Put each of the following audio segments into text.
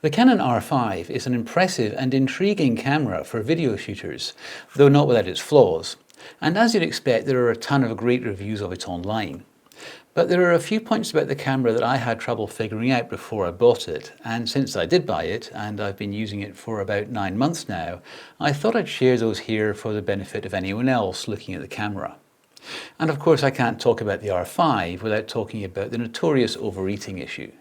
The Canon R5 is an impressive and intriguing camera for video shooters, though not without its flaws. And as you'd expect, there are a ton of great reviews of it online. But there are a few points about the camera that I had trouble figuring out before I bought it, and since I did buy it, and I've been using it for about 9 months now, I thought I'd share those here for the benefit of anyone else looking at the camera. And of course I can't talk about the R5 without talking about the notorious overeating issue.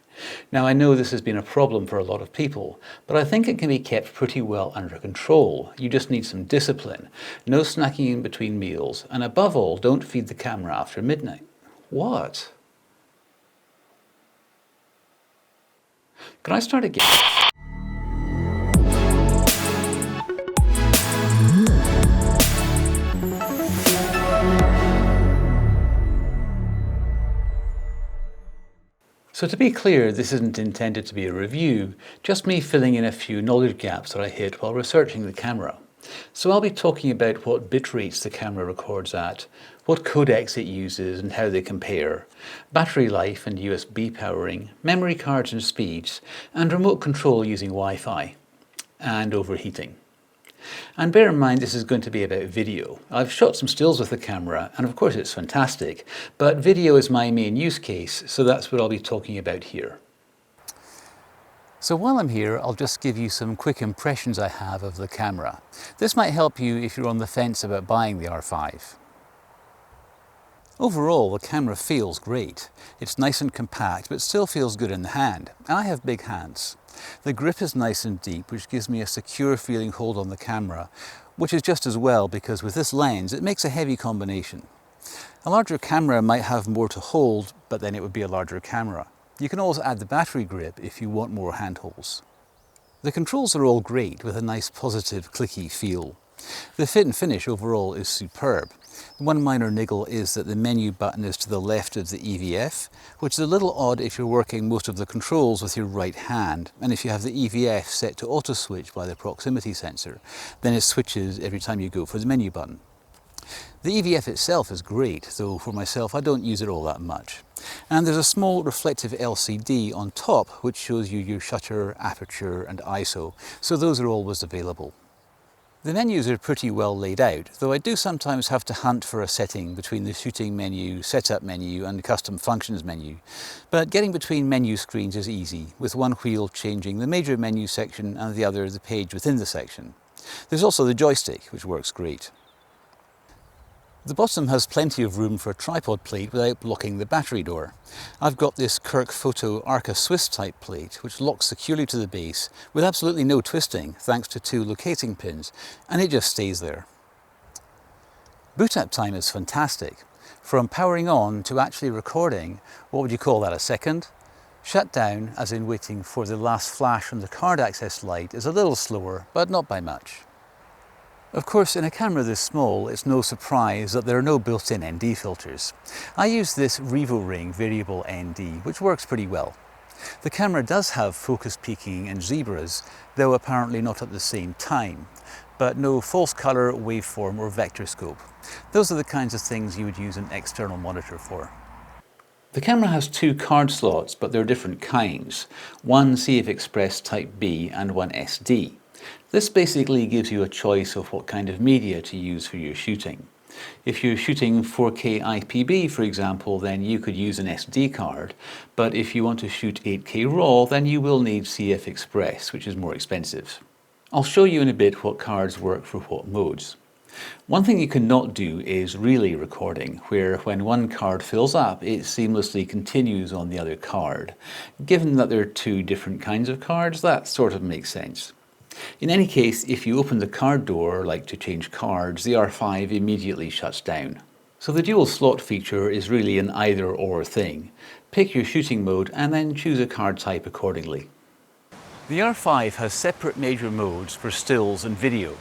Now I know this has been a problem for a lot of people, but I think it can be kept pretty well under control. You just need some discipline, no snacking in between meals, and above all, don't feed the camera after midnight. What? Can I start again? So to be clear, this isn't intended to be a review, just me filling in a few knowledge gaps that I hit while researching the camera. So I'll be talking about what bit rates the camera records at, what codecs it uses and how they compare, battery life and USB powering, memory cards and speeds, and remote control using Wi-Fi, and overheating. And bear in mind this is going to be about video. I've shot some stills with the camera and of course it's fantastic, but video is my main use case, so that's what I'll be talking about here. So while I'm here, I'll just give you some quick impressions I have of the camera. This might help you if you're on the fence about buying the R5. Overall, the camera feels great. It's nice and compact, but still feels good in the hand. And I have big hands. The grip is nice and deep, which gives me a secure feeling hold on the camera, which is just as well because with this lens, it makes a heavy combination. A larger camera might have more to hold, but then it would be a larger camera. You can always add the battery grip if you want more handholds. The controls are all great with a nice positive clicky feel. The fit and finish overall is superb. One minor niggle is that the menu button is to the left of the EVF, which is a little odd if you're working most of the controls with your right hand, and if you have the EVF set to auto switch by the proximity sensor, then it switches every time you go for the menu button. The EVF itself is great, though for myself I don't use it all that much. And there's a small reflective LCD on top which shows you your shutter, aperture and ISO, so those are always available. The menus are pretty well laid out, though I do sometimes have to hunt for a setting between the shooting menu, setup menu and custom functions menu. But getting between menu screens is easy, with one wheel changing the major menu section and the other the page within the section. There's also the joystick, which works great. The bottom has plenty of room for a tripod plate without blocking the battery door. I've got this Kirk Photo Arca Swiss type plate which locks securely to the base with absolutely no twisting thanks to 2 locating pins, and it just stays there. Boot up time is fantastic. From powering on to actually recording, what would you call that, a second? Shut down, as in waiting for the last flash from the card access light, is a little slower, but not by much. Of course, in a camera this small, it's no surprise that there are no built-in ND filters. I use this Revo Ring variable ND, which works pretty well. The camera does have focus peaking and zebras, though apparently not at the same time, but no false color, waveform or vector scope. Those are the kinds of things you would use an external monitor for. The camera has 2 card slots, but they're different kinds. One CF Express Type B and one SD. This basically gives you a choice of what kind of media to use for your shooting. If you're shooting 4K IPB, for example, then you could use an SD card, but if you want to shoot 8K RAW, then you will need CF Express, which is more expensive. I'll show you in a bit what cards work for what modes. One thing you cannot do is relay recording, where when one card fills up, it seamlessly continues on the other card. Given that there are 2 different kinds of cards, that sort of makes sense. In any case, if you open the card door, like to change cards, the R5 immediately shuts down. So the dual slot feature is really an either-or thing. Pick your shooting mode and then choose a card type accordingly. The R5 has separate major modes for stills and video.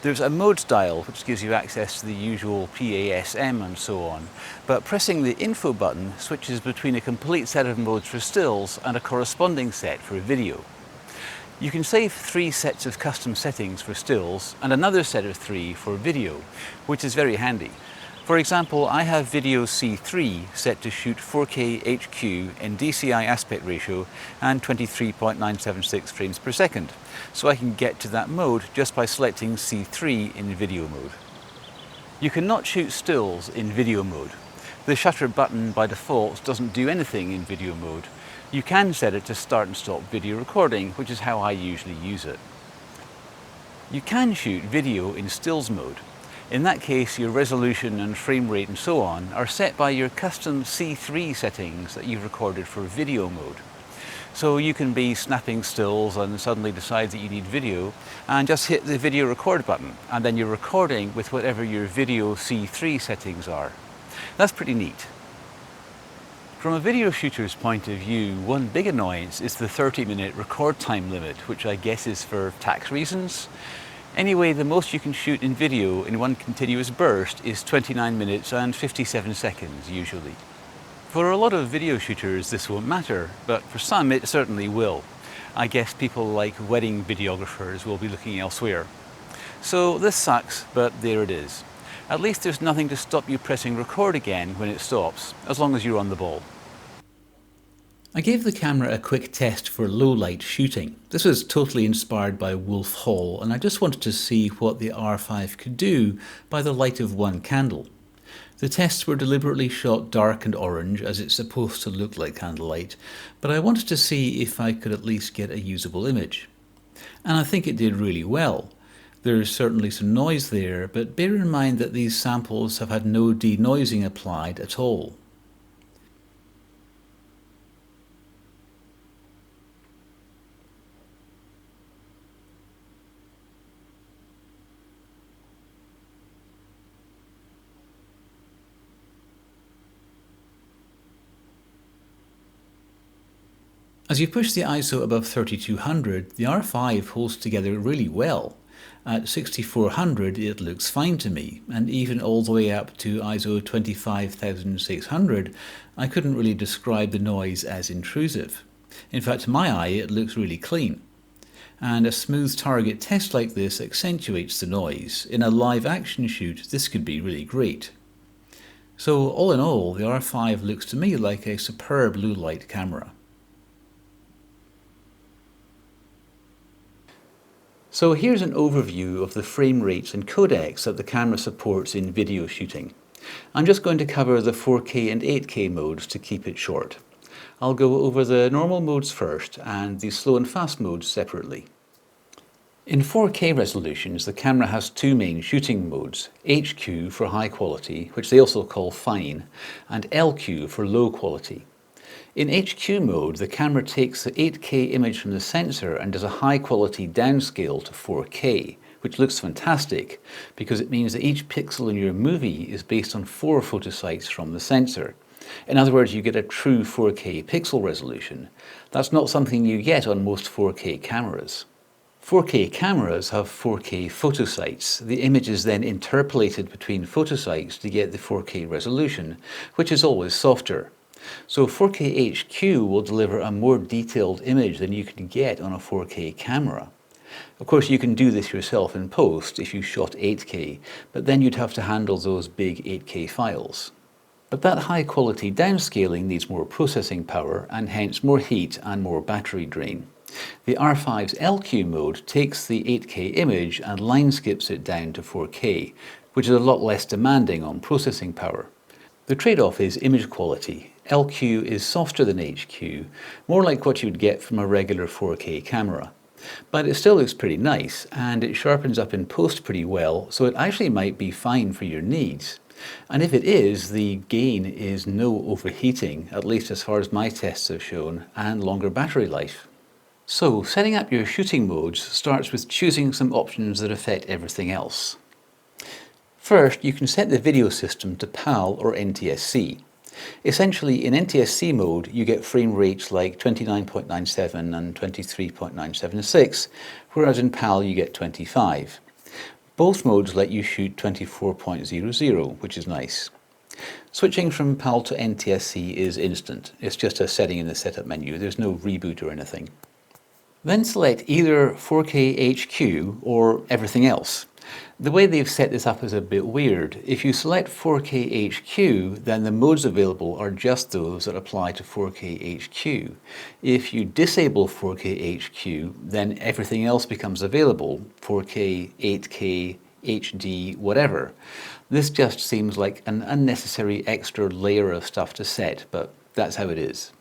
There's a modes dial which gives you access to the usual PASM and so on, but pressing the info button switches between a complete set of modes for stills and a corresponding set for video. You can save 3 sets of custom settings for stills and another set of 3 for video, which is very handy. For example, I have video C3 set to shoot 4K HQ in DCI aspect ratio and 23.976 frames per second, so I can get to that mode just by selecting C3 in video mode. You cannot shoot stills in video mode. The shutter button by default doesn't do anything in video mode. You can set it to start and stop video recording, which is how I usually use it. You can shoot video in stills mode. In that case, your resolution and frame rate and so on are set by your custom C3 settings that you've recorded for video mode. So you can be snapping stills and suddenly decide that you need video and just hit the video record button, and then you're recording with whatever your video C3 settings are. That's pretty neat. From a video shooter's point of view, one big annoyance is the 30-minute record time limit, which I guess is for tax reasons. Anyway, the most you can shoot in video in one continuous burst is 29 minutes and 57 seconds usually. For a lot of video shooters this won't matter, but for some it certainly will. I guess people like wedding videographers will be looking elsewhere. So this sucks, but there it is. At least there's nothing to stop you pressing record again when it stops, as long as you're on the ball. I gave the camera a quick test for low light shooting. This was totally inspired by Wolf Hall, and I just wanted to see what the R5 could do by the light of one candle. The tests were deliberately shot dark and orange, as it's supposed to look like candlelight, but I wanted to see if I could at least get a usable image. And I think it did really well. There's certainly some noise there, but bear in mind that these samples have had no denoising applied at all. As you push the ISO above 3200, the R5 holds together really well. At 6400 it looks fine to me, and even all the way up to ISO 25600 I couldn't really describe the noise as intrusive. In fact, to my eye it looks really clean. And a smooth target test like this accentuates the noise. In a live action shoot this could be really great. So all in all, the R5 looks to me like a superb low light camera. So here's an overview of the frame rates and codecs that the camera supports in video shooting. I'm just going to cover the 4K and 8K modes to keep it short. I'll go over the normal modes first and the slow and fast modes separately. In 4K resolutions, the camera has two main shooting modes, HQ for high quality, which they also call fine, and LQ for low quality. In HQ mode, the camera takes the 8K image from the sensor and does a high quality downscale to 4K, which looks fantastic because it means that each pixel in your movie is based on 4 photosites from the sensor. In other words, you get a true 4K pixel resolution. That's not something you get on most 4K cameras. 4K cameras have 4K photosites. The image is then interpolated between photosites to get the 4K resolution, which is always softer. So 4K HQ will deliver a more detailed image than you can get on a 4K camera. Of course, you can do this yourself in post if you shot 8K, but then you'd have to handle those big 8K files. But that high quality downscaling needs more processing power and hence more heat and more battery drain. The R5's LQ mode takes the 8K image and line skips it down to 4K, which is a lot less demanding on processing power. The trade-off is image quality. LQ is softer than HQ, more like what you'd get from a regular 4K camera. But it still looks pretty nice, and it sharpens up in post pretty well, so it actually might be fine for your needs. And if it is, the gain is no overheating, at least as far as my tests have shown, and longer battery life. So, setting up your shooting modes starts with choosing some options that affect everything else. First, you can set the video system to PAL or NTSC. Essentially, in NTSC mode, you get frame rates like 29.97 and 23.976, whereas in PAL you get 25. Both modes let you shoot 24.00, which is nice. Switching from PAL to NTSC is instant. It's just a setting in the setup menu. There's no reboot or anything. Then select either 4K HQ or everything else. The way they've set this up is a bit weird. If you select 4K HQ, then the modes available are just those that apply to 4K HQ. If you disable 4K HQ, then everything else becomes available, 4K, 8K, HD, whatever. This just seems like an unnecessary extra layer of stuff to set, but that's how it is.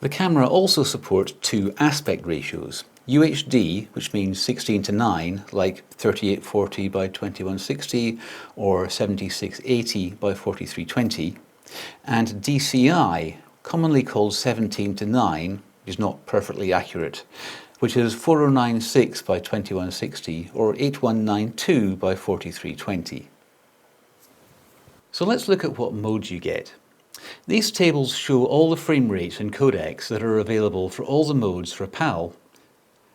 The camera also supports two aspect ratios. UHD, which means 16:9, like 3840 by 2160 or 7680 by 4320, and DCI, commonly called 17:9, is not perfectly accurate, which is 4096 by 2160 or 8192 by 4320. So let's look at what modes you get. These tables show all the frame rates and codecs that are available for all the modes for PAL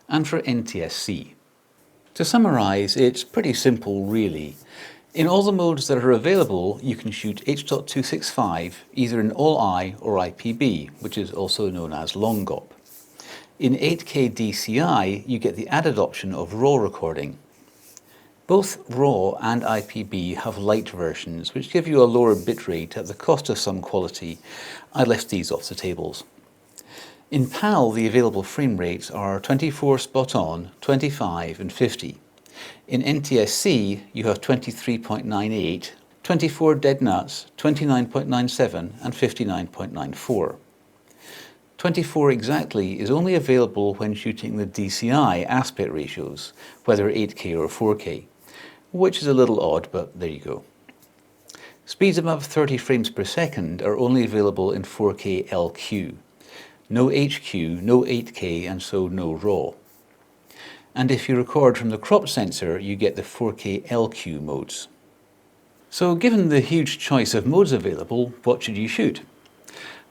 and for NTSC. To summarise, it's pretty simple really. In all the modes that are available, you can shoot H.265 either in All-I or IPB, which is also known as long GOP. In 8K DCI, you get the added option of RAW recording. Both RAW and IPB have light versions, which give you a lower bitrate at the cost of some quality. I left these off the tables. In PAL, the available frame rates are 24 spot on, 25 and 50. In NTSC, you have 23.98, 24 dead nuts, 29.97 and 59.94. 24 exactly is only available when shooting the DCI aspect ratios, whether 8K or 4K, which is a little odd, but there you go. Speeds above 30 frames per second are only available in 4K LQ. No HQ, no 8K, and so no RAW. And if you record from the crop sensor, you get the 4K LQ modes. So given the huge choice of modes available, what should you shoot?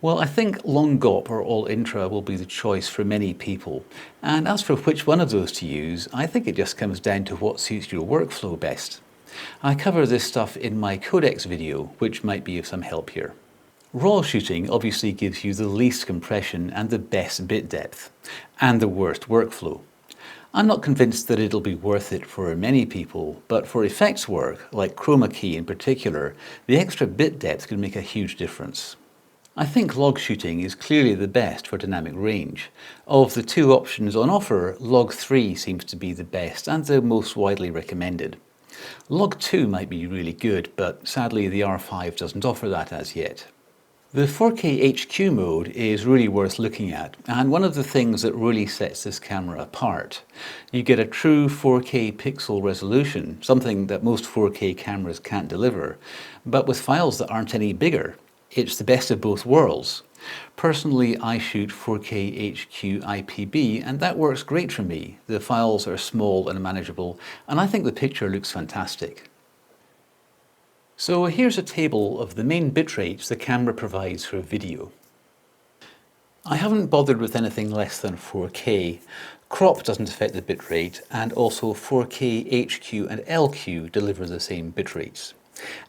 Well, I think long GOP or all intra will be the choice for many people. And as for which one of those to use, I think it just comes down to what suits your workflow best. I cover this stuff in my codecs video, which might be of some help here. RAW shooting obviously gives you the least compression and the best bit depth, and the worst workflow. I'm not convinced that it'll be worth it for many people, but for effects work, like chroma key in particular, the extra bit depth can make a huge difference. I think log shooting is clearly the best for dynamic range. Of the two options on offer, log 3 seems to be the best and the most widely recommended. Log 2 might be really good, but sadly the R5 doesn't offer that as yet. The 4K HQ mode is really worth looking at, and one of the things that really sets this camera apart. You get a true 4K pixel resolution, something that most 4K cameras can't deliver, but with files that aren't any bigger. It's the best of both worlds. Personally, I shoot 4K HQ IPB, and that works great for me. The files are small and manageable, and I think the picture looks fantastic. So here's a table of the main bit rates the camera provides for video. I haven't bothered with anything less than 4K. Crop doesn't affect the bit rate, and also 4K HQ and LQ deliver the same bit rates.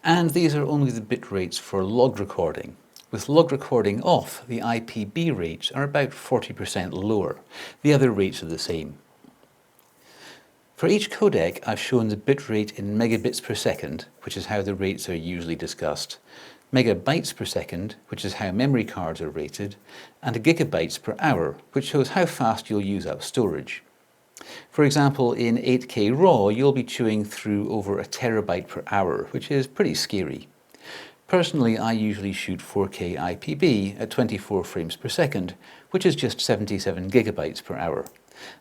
And these are only the bit rates for log recording. With log recording off, the IPB rates are about 40% lower. The other rates are the same. For each codec, I've shown the bit rate in megabits per second, which is how the rates are usually discussed, megabytes per second, which is how memory cards are rated, and gigabytes per hour, which shows how fast you'll use up storage. For example, in 8K RAW, you'll be chewing through over a terabyte per hour, which is pretty scary. Personally, I usually shoot 4K IPB at 24 frames per second, which is just 77 gigabytes per hour.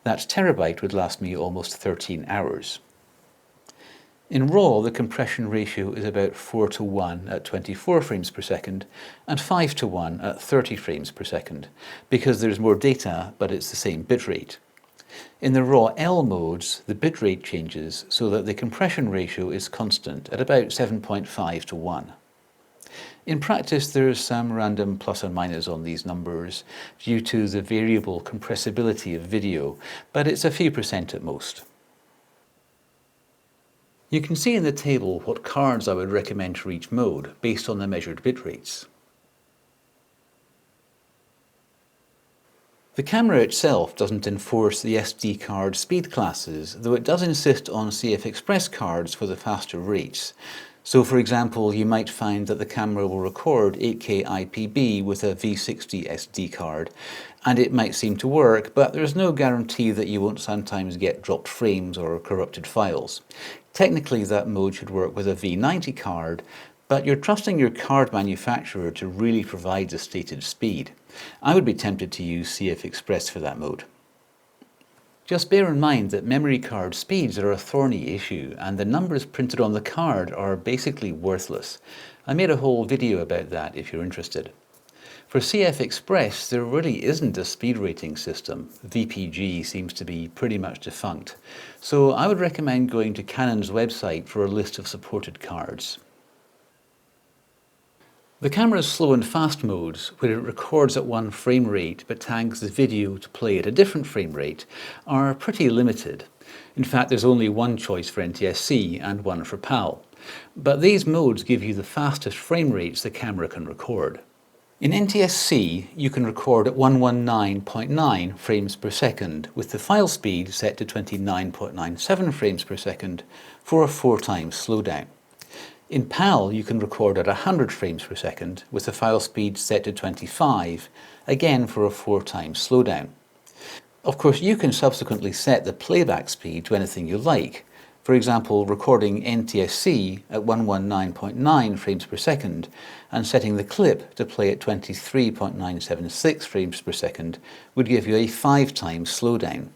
That terabyte would last me almost 13 hours. In RAW, the compression ratio is about 4:1 at 24 frames per second and 5:1 at 30 frames per second, because there's more data, but it's the same bitrate. In the RAW L modes, the bitrate changes so that the compression ratio is constant at about 7.5:1. In practice, there is some random plus and minus on these numbers due to the variable compressibility of video, but it's a few percent at most. You can see in the table what cards I would recommend for each mode based on the measured bit rates. The camera itself doesn't enforce the SD card speed classes, though it does insist on CF Express cards for the faster rates. So for example, you might find that the camera will record 8K IPB with a V60 SD card, and it might seem to work, but there's no guarantee that you won't sometimes get dropped frames or corrupted files. Technically that mode should work with a V90 card, but you're trusting your card manufacturer to really provide the stated speed. I would be tempted to use CF Express for that mode. Just bear in mind that memory card speeds are a thorny issue, and the numbers printed on the card are basically worthless. I made a whole video about that if you're interested. For CF Express, there really isn't a speed rating system. VPG seems to be pretty much defunct. So I would recommend going to Canon's website for a list of supported cards. The camera's slow and fast modes, where it records at one frame rate but tags the video to play at a different frame rate, are pretty limited. In fact, there's only one choice for NTSC and one for PAL. But these modes give you the fastest frame rates the camera can record. In NTSC, you can record at 119.9 frames per second, with the file speed set to 29.97 frames per second for a 4x slowdown. In PAL, you can record at 100 frames per second, with the file speed set to 25, again for a 4x slowdown. Of course, you can subsequently set the playback speed to anything you like. For example, recording NTSC at 119.9 frames per second and setting the clip to play at 23.976 frames per second would give you a 5x slowdown.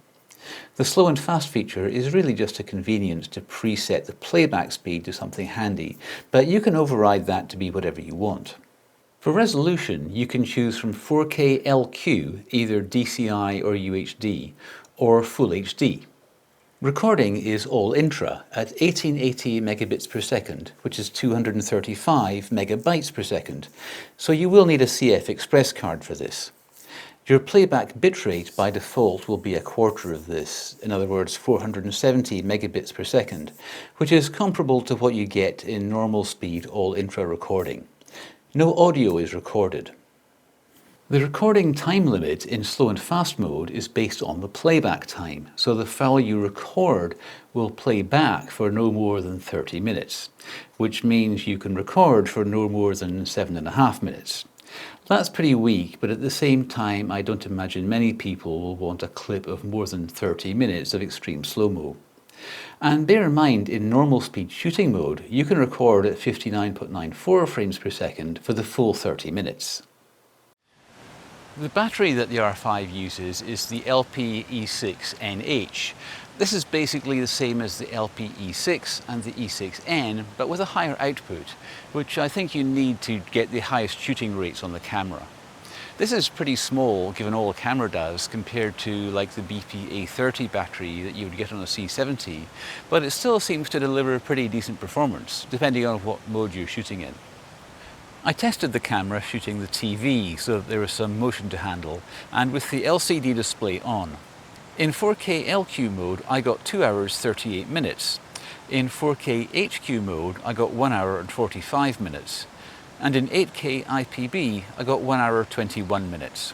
The slow and fast feature is really just a convenience to preset the playback speed to something handy, but you can override that to be whatever you want. For resolution, you can choose from 4K LQ, either DCI or UHD, or Full HD. Recording is all intra at 1880 megabits per second, which is 235 megabytes per second, so you will need a CF Express card for this. Your playback bitrate by default will be a quarter of this, in other words 470 megabits per second, which is comparable to what you get in normal speed all intra recording. No audio is recorded. The recording time limit in slow and fast mode is based on the playback time, so the file you record will play back for no more than 30 minutes, which means you can record for no more than 7.5 minutes. That's pretty weak, but at the same time I don't imagine many people will want a clip of more than 30 minutes of extreme slow-mo. And bear in mind, in normal speed shooting mode, you can record at 59.94 frames per second for the full 30 minutes. The battery that the R5 uses is the LP-E6NH. This is basically the same as the LP-E6 and the E6N, but with a higher output, which I think you need to get the highest shooting rates on the camera. This is pretty small, given all the camera does, compared to like the BP A30 battery that you would get on a C70, but it still seems to deliver pretty decent performance, depending on what mode you're shooting in. I tested the camera shooting the TV so that there was some motion to handle, and with the LCD display on. In 4K LQ mode I got 2 hours 38 minutes. In 4K HQ mode I got 1 hour and 45 minutes. And in 8K IPB I got 1 hour 21 minutes.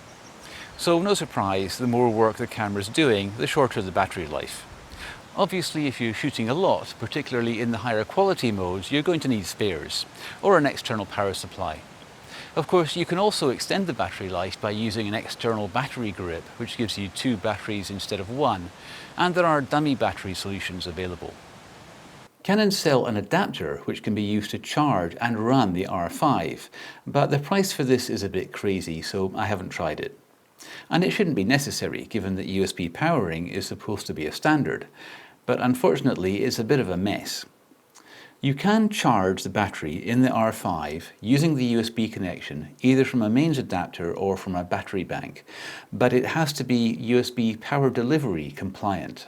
So no surprise, the more work the camera's doing, the shorter the battery life. Obviously, if you're shooting a lot, particularly in the higher quality modes, you're going to need spares, or an external power supply. Of course, you can also extend the battery life by using an external battery grip, which gives you 2 batteries instead of 1, and there are dummy battery solutions available. Canon sell an adapter which can be used to charge and run the R5, but the price for this is a bit crazy, so I haven't tried it. And it shouldn't be necessary, given that USB powering is supposed to be a standard, but unfortunately it's a bit of a mess. You can charge the battery in the R5 using the USB connection either from a mains adapter or from a battery bank, but it has to be USB power delivery compliant.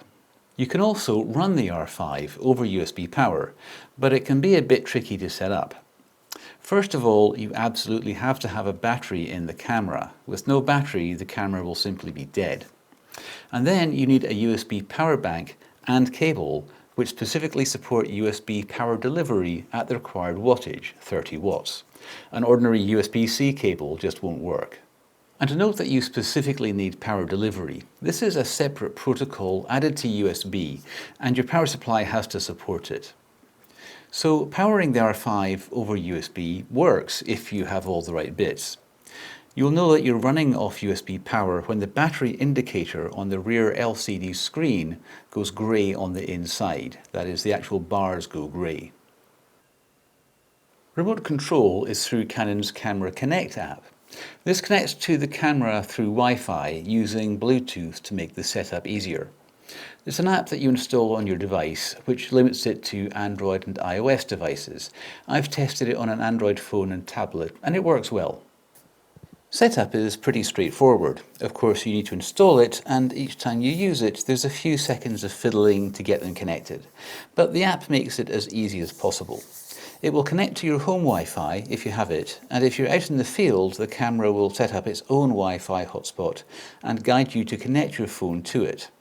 You can also run the R5 over USB power, but it can be a bit tricky to set up. First of all, you absolutely have to have a battery in the camera. With no battery, the camera will simply be dead. And then you need a USB power bank and cable which specifically support USB power delivery at the required wattage, 30 watts. An ordinary USB-C cable just won't work. And to note that you specifically need power delivery, this is a separate protocol added to USB, and your power supply has to support it. So powering the R5 over USB works if you have all the right bits. You'll know that you're running off USB power when the battery indicator on the rear LCD screen goes grey on the inside. That is, the actual bars go grey. Remote control is through Canon's Camera Connect app. This connects to the camera through Wi-Fi using Bluetooth to make the setup easier. It's an app that you install on your device, which limits it to Android and iOS devices. I've tested it on an Android phone and tablet, and it works well. Setup is pretty straightforward. Of course, you need to install it, and each time you use it, there's a few seconds of fiddling to get them connected. But the app makes it as easy as possible. It will connect to your home Wi-Fi if you have it, and if you're out in the field, the camera will set up its own Wi-Fi hotspot and guide you to connect your phone to it.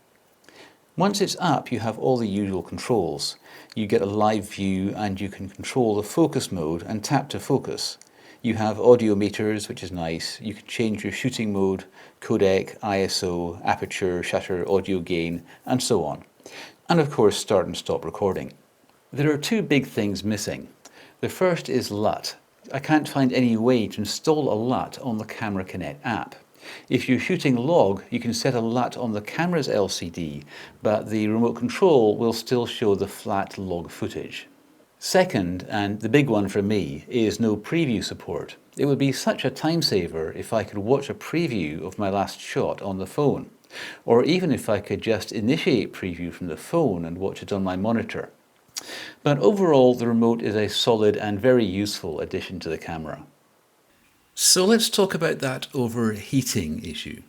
Once it's up, you have all the usual controls. You get a live view and you can control the focus mode and tap to focus. You have audio meters, which is nice. You can change your shooting mode, codec, ISO, aperture, shutter, audio gain, and so on. And of course, start and stop recording. There are two big things missing. The first is LUT. I can't find any way to install a LUT on the Camera Connect app. If you're shooting log, you can set a LUT on the camera's LCD, but the remote control will still show the flat log footage. Second, and the big one for me, is no preview support. It would be such a time saver if I could watch a preview of my last shot on the phone, or even if I could just initiate preview from the phone and watch it on my monitor. But overall, the remote is a solid and very useful addition to the camera. So let's talk about that overheating issue.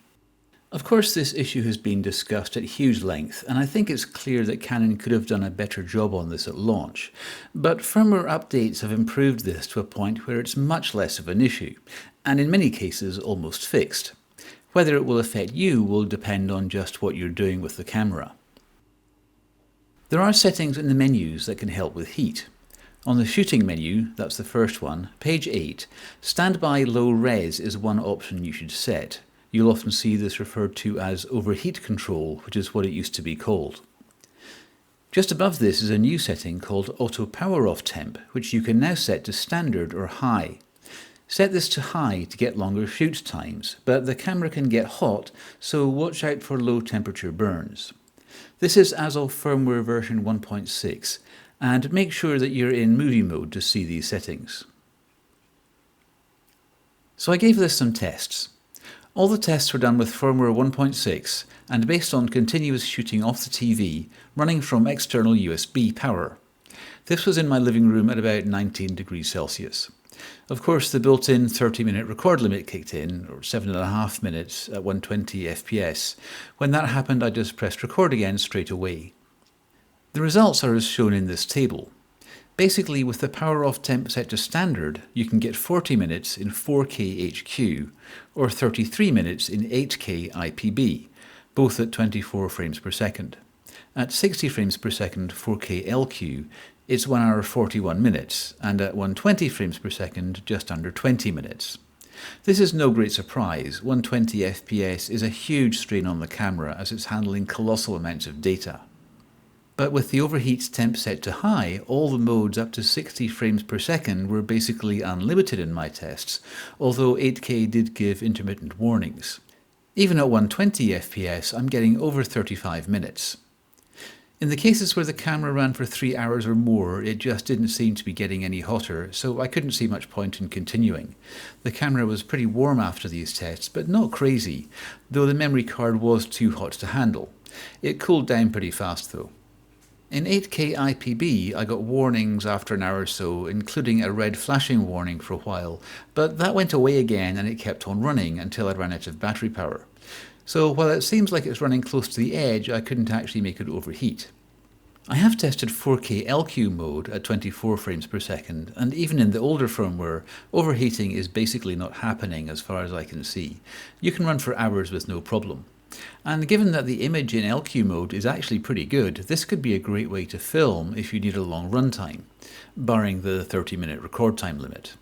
Of course, this issue has been discussed at huge length, and I think it's clear that Canon could have done a better job on this at launch. But firmware updates have improved this to a point where it's much less of an issue, and in many cases almost fixed. Whether it will affect you will depend on just what you're doing with the camera. There are settings in the menus that can help with heat. On the shooting menu, that's the first one, page 8, standby low res is one option you should set. You'll often see this referred to as overheat control, which is what it used to be called. Just above this is a new setting called auto power off temp, which you can now set to standard or high. Set this to high to get longer shoot times, but the camera can get hot, so watch out for low temperature burns. This is as of firmware version 1.6, and make sure that you're in movie mode to see these settings. So I gave this some tests. All the tests were done with firmware 1.6 and based on continuous shooting off the TV, running from external USB power. This was in my living room at about 19 degrees Celsius. Of course, the built-in 30-minute record limit kicked in, or 7.5 minutes at 120 FPS. When that happened, I just pressed record again straight away. The results are as shown in this table. Basically, with the power off temp set to standard, you can get 40 minutes in 4K HQ, or 33 minutes in 8K IPB, both at 24 frames per second. At 60 frames per second 4K LQ, it's 1 hour 41 minutes, and at 120 frames per second, just under 20 minutes. This is no great surprise. 120 FPS is a huge strain on the camera as it's handling colossal amounts of data. But with the overheat temp set to high, all the modes up to 60 frames per second were basically unlimited in my tests, although 8K did give intermittent warnings. Even at 120 FPS, I'm getting over 35 minutes. In the cases where the camera ran for 3 hours or more, it just didn't seem to be getting any hotter, so I couldn't see much point in continuing. The camera was pretty warm after these tests, but not crazy, though the memory card was too hot to handle. It cooled down pretty fast though. In 8K IPB, I got warnings after an hour or so, including a red flashing warning for a while, but that went away again and it kept on running until I ran out of battery power. So while it seems like it's running close to the edge, I couldn't actually make it overheat. I have tested 4K LQ mode at 24 frames per second, and even in the older firmware, overheating is basically not happening as far as I can see. You can run for hours with no problem. And given that the image in LQ mode is actually pretty good, this could be a great way to film if you need a long runtime, barring the 30-minute record time limit.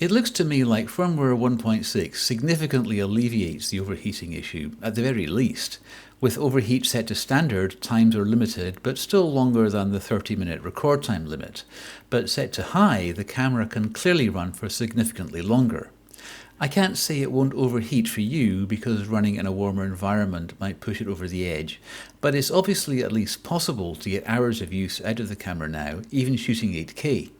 It looks to me like firmware 1.6 significantly alleviates the overheating issue, at the very least. With overheat set to standard, times are limited, but still longer than the 30-minute record time limit. But set to high, the camera can clearly run for significantly longer. I can't say it won't overheat for you because running in a warmer environment might push it over the edge, but it's obviously at least possible to get hours of use out of the camera now, even shooting 8K.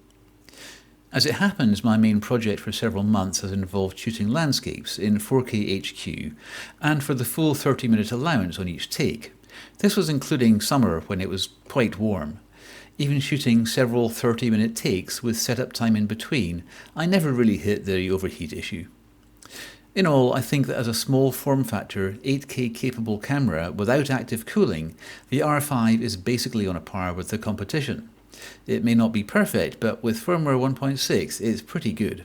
As it happens, my main project for several months has involved shooting landscapes in 4K HQ, and for the full 30-minute allowance on each take. This was including summer when it was quite warm. Even shooting several 30-minute takes with setup time in between, I never really hit the overheat issue. In all, I think that as a small form factor, 8K capable camera without active cooling, the R5 is basically on a par with the competition. It may not be perfect, but with firmware 1.6 it's pretty good.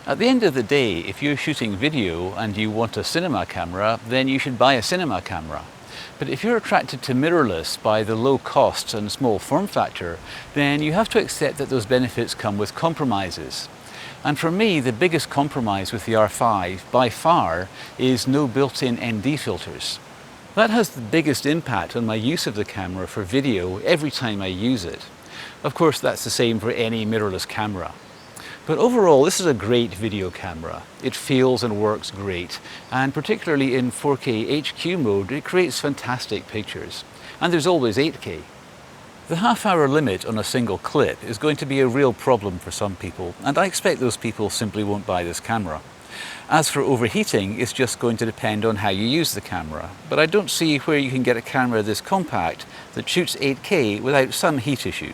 At the end of the day, if you're shooting video and you want a cinema camera, then you should buy a cinema camera. But if you're attracted to mirrorless by the low cost and small form factor, then you have to accept that those benefits come with compromises. And for me, the biggest compromise with the R5 by far is no built-in ND filters. That has the biggest impact on my use of the camera for video every time I use it. Of course, that's the same for any mirrorless camera. But overall, this is a great video camera. It feels and works great, and particularly in 4K HQ mode, it creates fantastic pictures. And there's always 8K. The half-hour limit on a single clip is going to be a real problem for some people, and I expect those people simply won't buy this camera. As for overheating, it's just going to depend on how you use the camera, but I don't see where you can get a camera this compact that shoots 8K without some heat issue.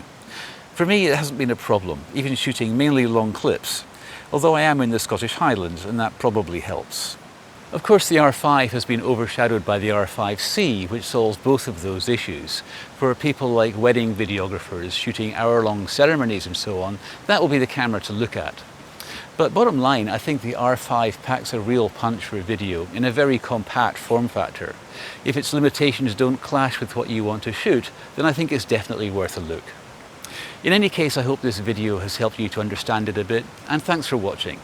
For me, it hasn't been a problem, even shooting mainly long clips, although I am in the Scottish Highlands and that probably helps. Of course, the R5 has been overshadowed by the R5C, which solves both of those issues. For people like wedding videographers shooting hour-long ceremonies and so on, that will be the camera to look at. But bottom line, I think the R5 packs a real punch for video in a very compact form factor. If its limitations don't clash with what you want to shoot, then I think it's definitely worth a look. In any case, I hope this video has helped you to understand it a bit, and thanks for watching.